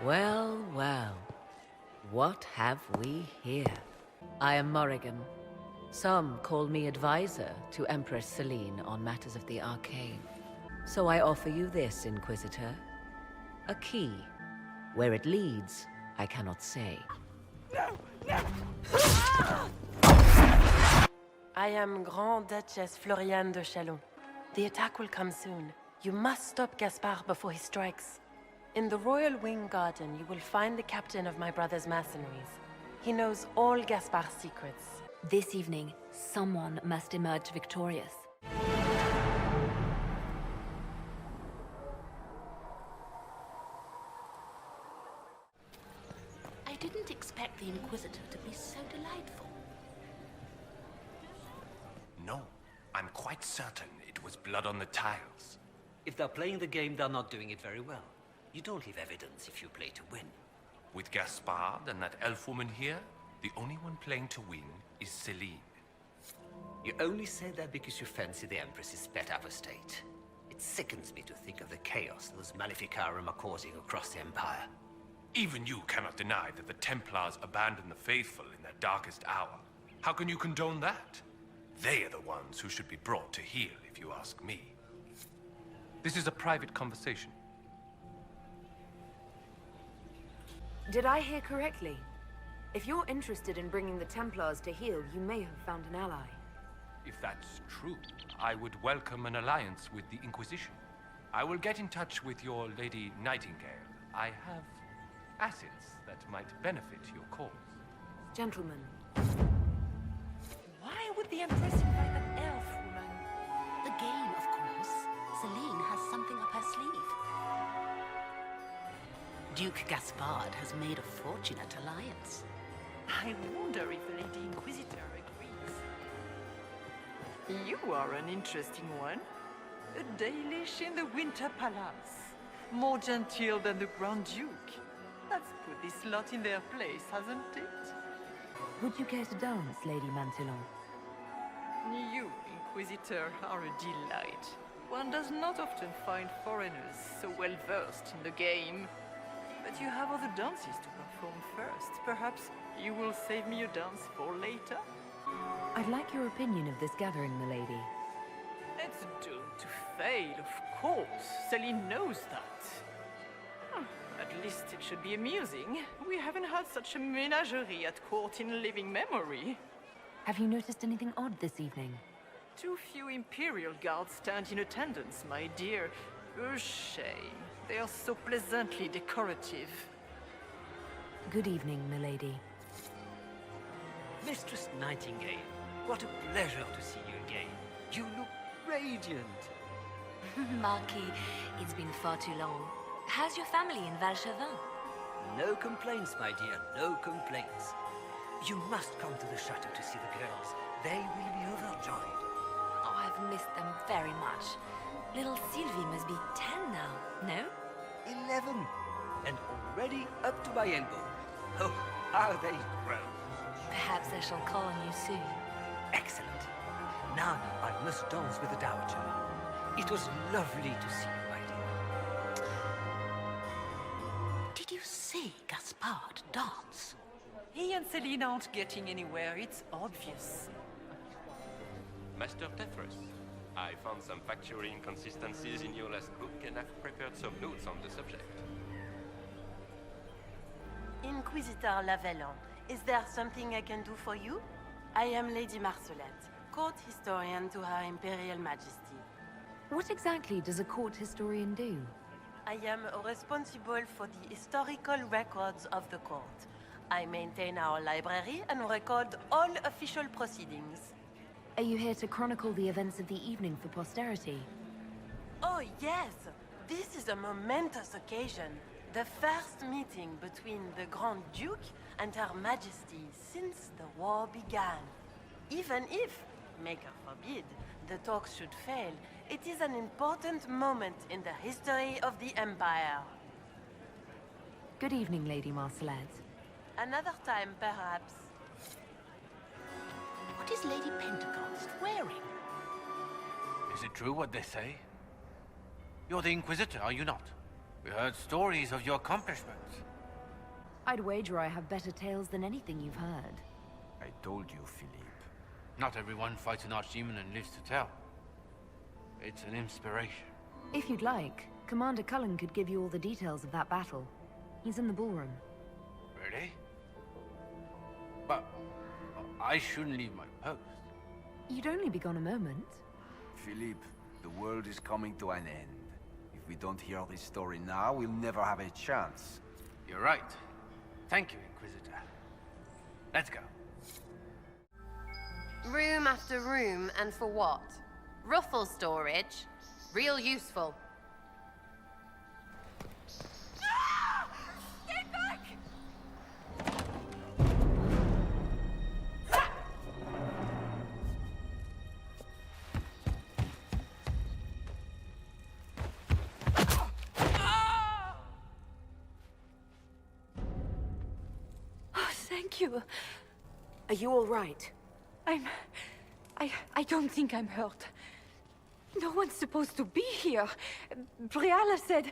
Well, well. What have we here? I am Morrigan. Some call me advisor to Empress Celine on matters of the arcane. So I offer you this, Inquisitor. A key. Where it leads, I cannot say. No! No! I am Grand Duchess Floriane de Chalon. The attack will come soon. You must stop Gaspard before he strikes. In the Royal Wing Garden, you will find the captain of my brother's mercenaries. He knows all Gaspard's secrets. This evening, someone must emerge victorious. I didn't expect the Inquisitor to be so delightful. No, I'm quite certain it was blood on the tiles. If they're playing the game, they're not doing it very well. You don't leave evidence if you play to win. With Gaspard and that elf woman here, the only one playing to win is Celine. You only say that because you fancy the Empress's pet apostate. It sickens me to think of the chaos those Maleficarum are causing across the Empire. Even you cannot deny that the Templars abandoned the faithful in their darkest hour. How can you condone that? They are the ones who should be brought to heel, if you ask me. This is a private conversation. Did I hear correctly? If you're interested in bringing the Templars to heel, you may have found an ally. If that's true, I would welcome an alliance with the Inquisition. I will get in touch with your Lady Nightingale. I have assets that might benefit your cause. Gentlemen. Why would the Empress invite an elf woman? The game, of course. Celine has something up her sleeve. Duke Gaspard has made a fortune at Alliance. I wonder if the Lady Inquisitor agrees. You are an interesting one. A Dalish in the Winter Palace. More genteel than the Grand Duke. That's put this lot in their place, hasn't it? Would you care to dance, Lady Mantillon? You, Inquisitor, are a delight. One does not often find foreigners so well versed in the game. But you have other dances to perform first. Perhaps you will save me a dance for later? I'd like your opinion of this gathering, milady. It's doomed to fail, of course. Celine knows that. At least it should be amusing. We haven't had such a menagerie at court in living memory. Have you noticed anything odd this evening? Too few Imperial guards stand in attendance, my dear. A shame. They are so pleasantly decorative. Good evening, milady. Mistress Nightingale, what a pleasure to see you again. You look radiant. Marquis, it's been far too long. How's your family in Valchevin? No complaints, my dear, no complaints. You must come to the chateau to see the girls. They will be overjoyed. Oh, I've missed them very much. Little Sylvie must be 10 now, no? 11, and already up to my elbow. Oh, how they grow. Perhaps I shall call on you soon. Excellent. Now I must dance with the Dowager. It was lovely to see you, my dear. Did you see Gaspard dance? He and Celine aren't getting anywhere, it's obvious. Master Tethras, I found some factual inconsistencies in your last book and I've prepared some notes on the subject. Inquisitor Lavalon, is there something I can do for you? I am Lady Marcelette, court historian to Her Imperial Majesty. What exactly does a court historian do? I am responsible for the historical records of the court. I maintain our library and record all official proceedings. Are you here to chronicle the events of the evening for posterity? Oh yes, this is a momentous occasion. The first meeting between the Grand Duke and Her Majesty since the war began. Even if, maker forbid, the talks should fail, it is an important moment in the history of the Empire. Good evening, Lady Marcelette. Another time, perhaps. What is Lady Pentecost wearing? Is it true what they say? You're the Inquisitor, are you not? We heard stories of your accomplishments. I'd wager I have better tales than anything you've heard. I told you, Philippe. Not everyone fights an archdemon and lives to tell. It's an inspiration. If you'd like, Commander Cullen could give you all the details of that battle. He's in the ballroom. Really? But I shouldn't leave my post. You'd only be gone a moment. Philippe, the world is coming to an end. If we don't hear this story now, we'll never have a chance. You're right. Thank you, Inquisitor. Let's go. Room after room, and for what? Ruffle storage? Real useful. Get back! Oh, thank you. Are you all right? I don't think I'm hurt. No one's supposed to be here. Briala said...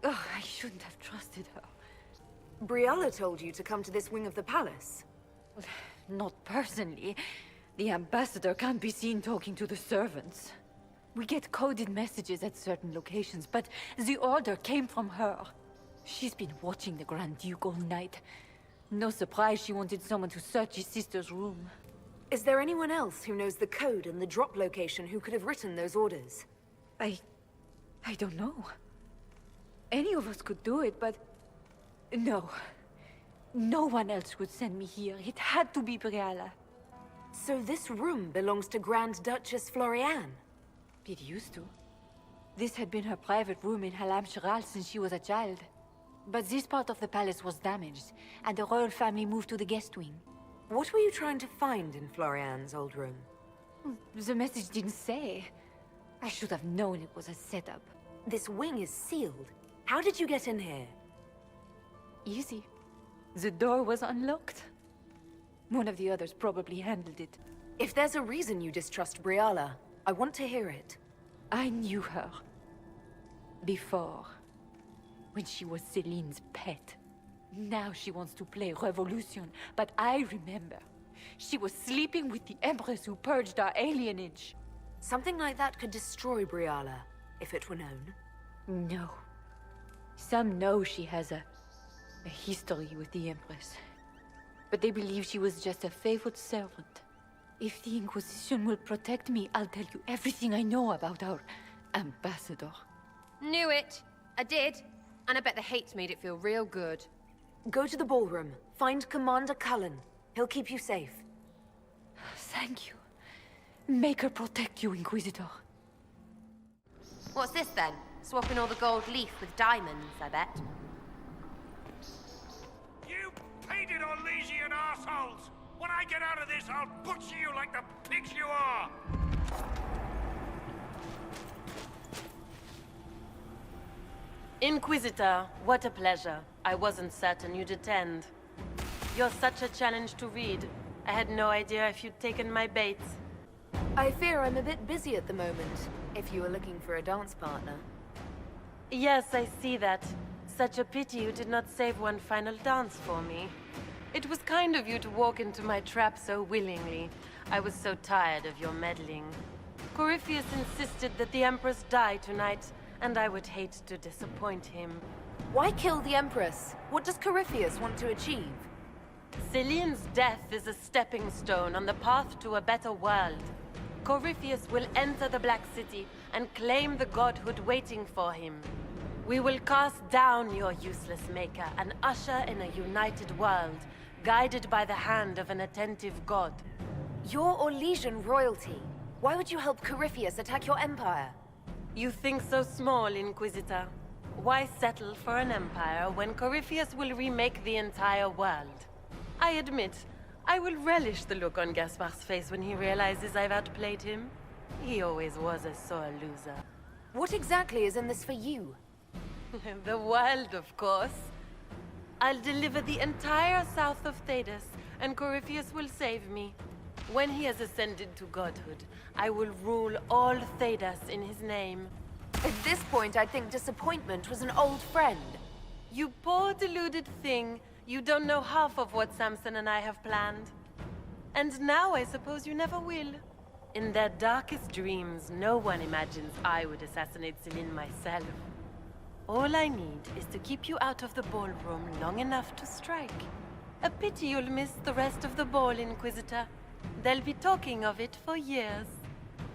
Oh, I shouldn't have trusted her. Briala told you to come to this wing of the palace? Well, not personally. The ambassador can't be seen talking to the servants. We get coded messages at certain locations, but the order came from her. She's been watching the Grand Duke all night. No surprise she wanted someone to search his sister's room. Is there anyone else who knows the code and the drop location who could have written those orders? I don't know. Any of us could do it, but... No. No one else would send me here. It had to be Briala. So this room belongs to Grand Duchess Floriane? It used to. This had been her private room in Halam Shiral since she was a child. But this part of the palace was damaged, and the royal family moved to the guest wing. What were you trying to find in Floriane's old room? The message didn't say. I should have known it was a setup. This wing is sealed. How did you get in here? Easy. The door was unlocked. One of the others probably handled it. If there's a reason you distrust Briala, I want to hear it. I knew her. Before. When she was Celine's pet. Now she wants to play revolution, but I remember. She was sleeping with the Empress who purged our alienage. Something like that could destroy Briala, if it were known. No. Some know she has a history with the Empress. But they believe she was just a favorite servant. If the Inquisition will protect me, I'll tell you everything I know about our ambassador. Knew it. I did. And I bet the hate made it feel real good. Go to the ballroom. Find Commander Cullen. He'll keep you safe. Thank you. Make her protect you, Inquisitor. What's this then? Swapping all the gold leaf with diamonds, I bet. You painted Olesian assholes! When I get out of this, I'll butcher you like the pigs you are! Inquisitor, what a pleasure. I wasn't certain you'd attend. You're such a challenge to read. I had no idea if you'd taken my bait. I fear I'm a bit busy at the moment, if you were looking for a dance partner. Yes, I see that. Such a pity you did not save one final dance for me. It was kind of you to walk into my trap so willingly. I was so tired of your meddling. Corypheus insisted that the Empress die tonight, and I would hate to disappoint him. Why kill the Empress? What does Corypheus want to achieve? Celine's death is a stepping stone on the path to a better world. Corypheus will enter the Black City and claim the godhood waiting for him. We will cast down your useless maker and usher in a united world, guided by the hand of an attentive god. You're Olesian royalty. Why would you help Corypheus attack your empire? You think so small, Inquisitor. Why settle for an empire when Corypheus will remake the entire world? I admit, I will relish the look on Gaspar's face when he realizes I've outplayed him. He always was a sore loser. What exactly is in this for you? The world, of course. I'll deliver the entire south of Thedas, and Corypheus will save me. When he has ascended to godhood, I will rule all Thedas in his name. At this point, I think disappointment was an old friend. You poor deluded thing. You don't know half of what Samson and I have planned. And now I suppose you never will. In their darkest dreams, no one imagines I would assassinate Celine myself. All I need is to keep you out of the ballroom long enough to strike. A pity you'll miss the rest of the ball, Inquisitor. They'll be talking of it for years.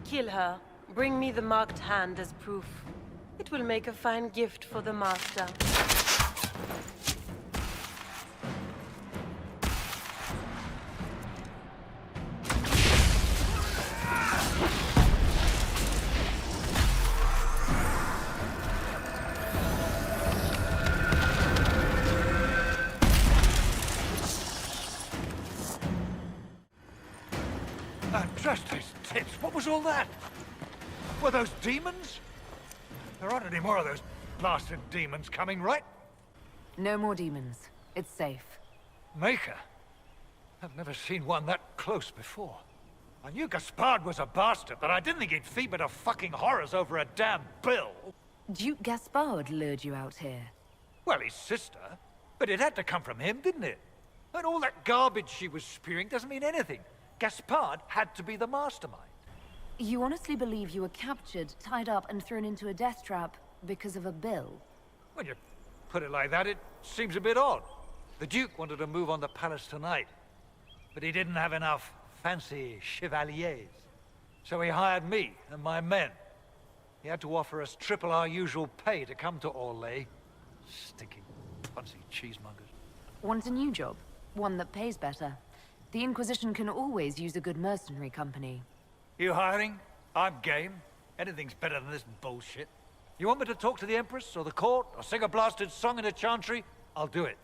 Kill her. Bring me the marked hand as proof. It will make a fine gift for the Master. Trust his tits. What was all that? Were those demons? There aren't any more of those blasted demons coming, right? No more demons. It's safe. Maker? I've never seen one that close before. I knew Gaspard was a bastard, but I didn't think he'd feed to fucking horrors over a damn bill. Duke Gaspard lured you out here. Well, his sister. But it had to come from him, didn't it? And all that garbage she was spewing doesn't mean anything. Gaspard had to be the mastermind. You honestly believe you were captured, tied up, and thrown into a death trap because of a bill? When you put it like that, it seems a bit odd. The Duke wanted to move on the palace tonight, but he didn't have enough fancy chevaliers. So he hired me and my men. He had to offer us triple our usual pay to come to Orlais. Stinking, punsy cheesemongers. Want a new job? One that pays better? The Inquisition can always use a good mercenary company. You hiring? I'm game. Anything's better than this bullshit. You want me to talk to the Empress, or the court, or sing a blasted song in a chantry? I'll do it.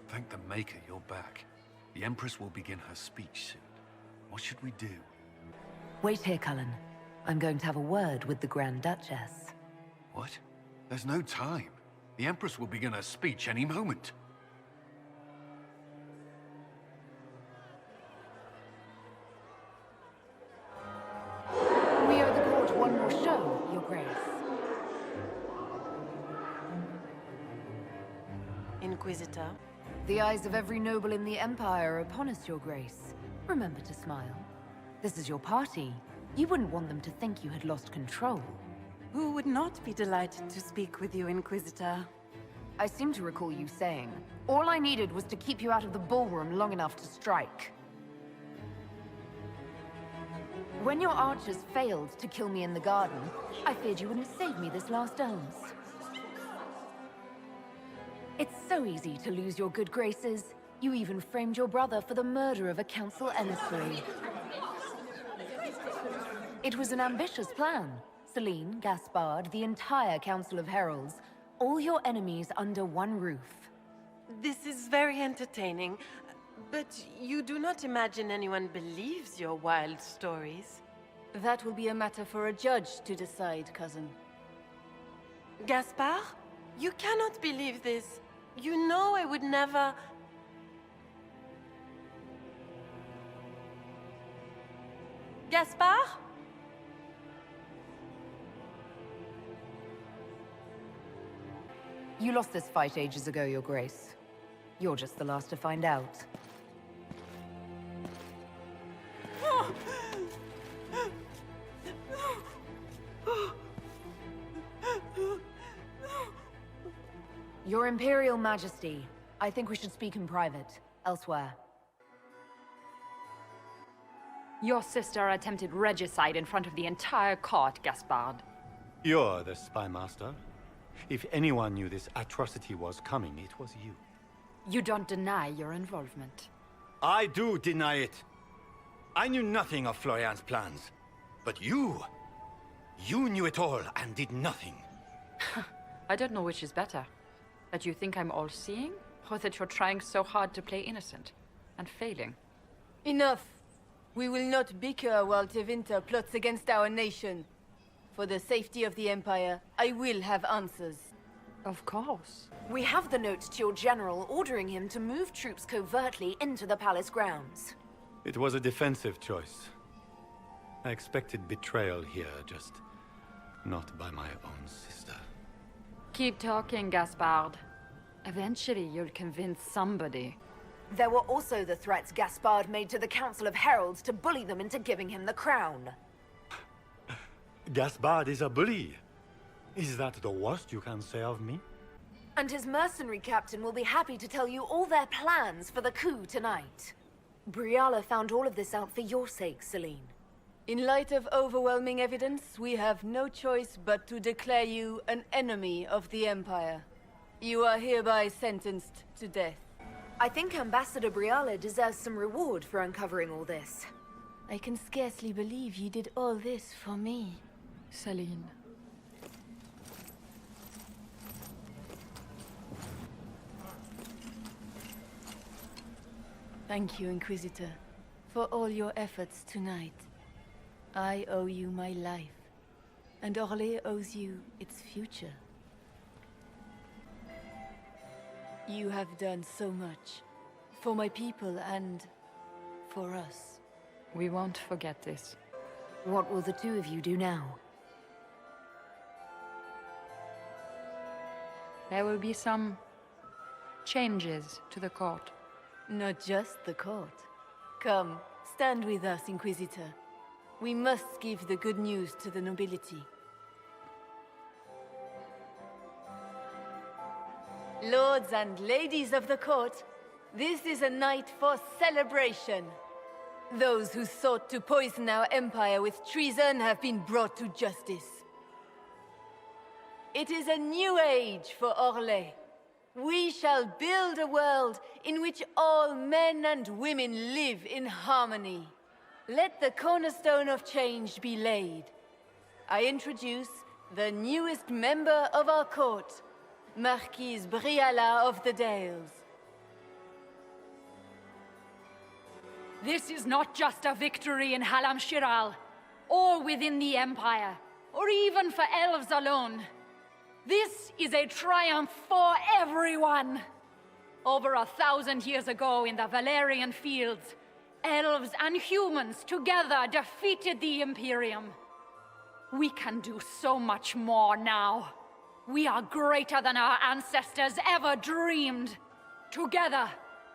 Thank the Maker you're back. The Empress will begin her speech soon. What should we do? Wait here, Cullen. I'm going to have a word with the Grand Duchess. What? There's no time. The Empress will begin her speech any moment. We owe the court one more show, Your Grace. Inquisitor? The eyes of every noble in the Empire are upon us, Your Grace. Remember to smile. This is your party. You wouldn't want them to think you had lost control. Who would not be delighted to speak with you, Inquisitor? I seem to recall you saying, all I needed was to keep you out of the ballroom long enough to strike. When your archers failed to kill me in the garden, I feared you wouldn't save me this last dance. It's so easy to lose your good graces. You even framed your brother for the murder of a council emissary. It was an ambitious plan. Celine, Gaspard, the entire Council of Heralds, all your enemies under one roof. This is very entertaining, but you do not imagine anyone believes your wild stories? That will be a matter for a judge to decide, cousin. Gaspard? You cannot believe this. You know I would never... Gaspard? You lost this fight ages ago, Your Grace. You're just the last to find out. Your Imperial Majesty, I think we should speak in private, elsewhere. Your sister attempted regicide in front of the entire court, Gaspard. You're the spy master. If anyone knew this atrocity was coming, it was you. You don't deny your involvement. I do deny it. I knew nothing of Florian's plans. But you knew it all and did nothing. I don't know which is better. That you think I'm all-seeing, or that you're trying so hard to play innocent and failing? Enough. We will not bicker while Tevinter plots against our nation. For the safety of the Empire, I will have answers. Of course. We have the note to your general ordering him to move troops covertly into the palace grounds. It was a defensive choice. I expected betrayal here, just not by my own sister. Keep talking, Gaspard. Eventually, you'll convince somebody. There were also the threats Gaspard made to the Council of Heralds to bully them into giving him the crown. Gaspard is a bully. Is that the worst you can say of me? And his mercenary captain will be happy to tell you all their plans for the coup tonight. Briala found all of this out for your sake, Celine. In light of overwhelming evidence, we have no choice but to declare you an enemy of the Empire. You are hereby sentenced to death. I think Ambassador Briala deserves some reward for uncovering all this. I can scarcely believe you did all this for me. Celine. Thank you, Inquisitor, for all your efforts tonight. I owe you my life, and Orlais owes you its future. You have done so much, for my people and for us. We won't forget this. What will the two of you do now? There will be some changes to the court. Not just the court. Come, stand with us, Inquisitor. We must give the good news to the nobility. Lords and ladies of the court, this is a night for celebration. Those who sought to poison our empire with treason have been brought to justice. It is a new age for Orlais. We shall build a world in which all men and women live in harmony. Let the cornerstone of change be laid. I introduce the newest member of our court, Marquise Briala of the Dales. This is not just a victory in Halam Shiral, or within the Empire, or even for elves alone. This is a triumph for everyone! Over 1,000 years ago in the Valerian fields, elves and humans together defeated the Imperium. We can do so much more now. We are greater than our ancestors ever dreamed. Together,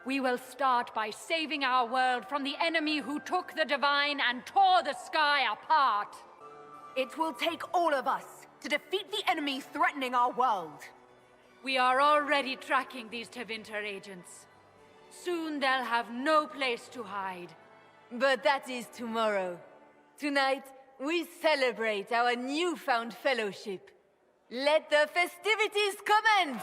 we will start by saving our world from the enemy who took the divine and tore the sky apart. It will take all of us to defeat the enemy threatening our world. We are already tracking these Tevinter agents. Soon they'll have no place to hide. But that is tomorrow. Tonight, we celebrate our newfound fellowship. Let the festivities commence!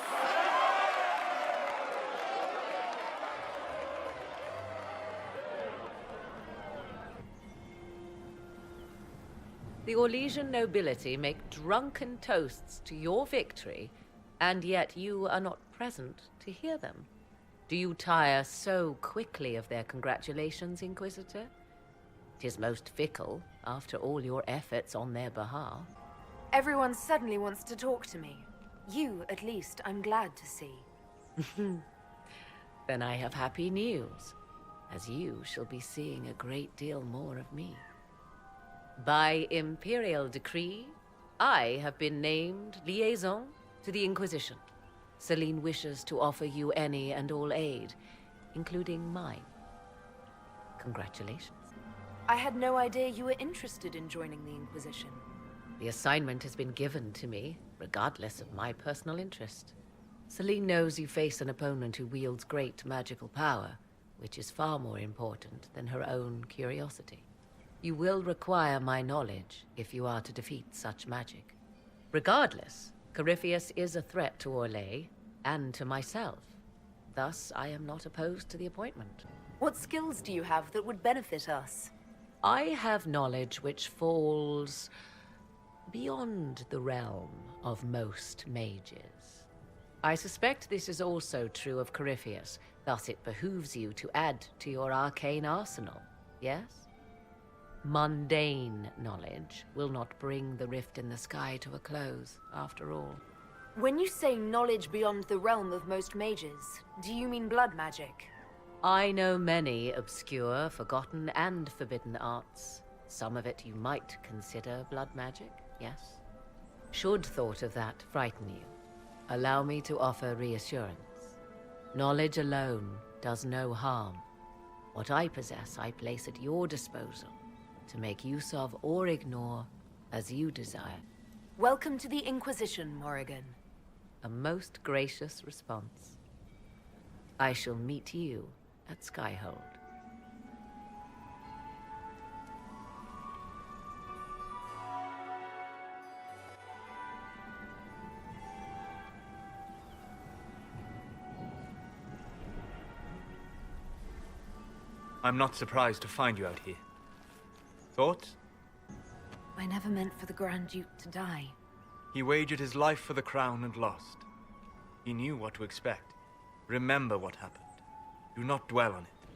The Orlesian nobility make drunken toasts to your victory, and yet you are not present to hear them. Do you tire so quickly of their congratulations, Inquisitor? 'Tis most fickle, after all your efforts on their behalf. Everyone suddenly wants to talk to me. You, at least, I'm glad to see. Then I have happy news, as you shall be seeing a great deal more of me. By imperial decree, I have been named liaison to the Inquisition. Celine wishes to offer you any and all aid, including mine. Congratulations. I had no idea you were interested in joining the Inquisition. The assignment has been given to me, regardless of my personal interest. Celine knows you face an opponent who wields great magical power, which is far more important than her own curiosity. You will require my knowledge if you are to defeat such magic. Regardless, Corypheus is a threat to Orlais and to myself. Thus, I am not opposed to the appointment. What skills do you have that would benefit us? I have knowledge which falls beyond the realm of most mages. I suspect this is also true of Corypheus, thus it behooves you to add to your arcane arsenal, yes? Mundane knowledge will not bring the rift in the sky to a close, after all. When you say knowledge beyond the realm of most mages, do you mean blood magic? I know many obscure, forgotten, and forbidden arts. Some of it you might consider blood magic, yes? Should thought of that frighten you, allow me to offer reassurance. Knowledge alone does no harm. What I possess, I place at your disposal, to make use of or ignore as you desire. Welcome to the Inquisition, Morrigan. A most gracious response. I shall meet you at Skyhold. I'm not surprised to find you out here. Thoughts? I never meant for the Grand Duke to die. He wagered his life for the crown and lost. He knew what to expect. Remember what happened. Do not dwell on it.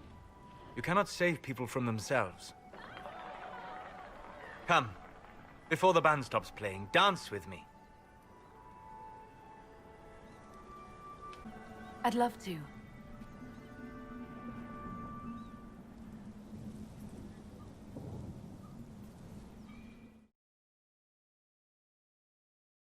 You cannot save people from themselves. Come. Before the band stops playing, dance with me. I'd love to.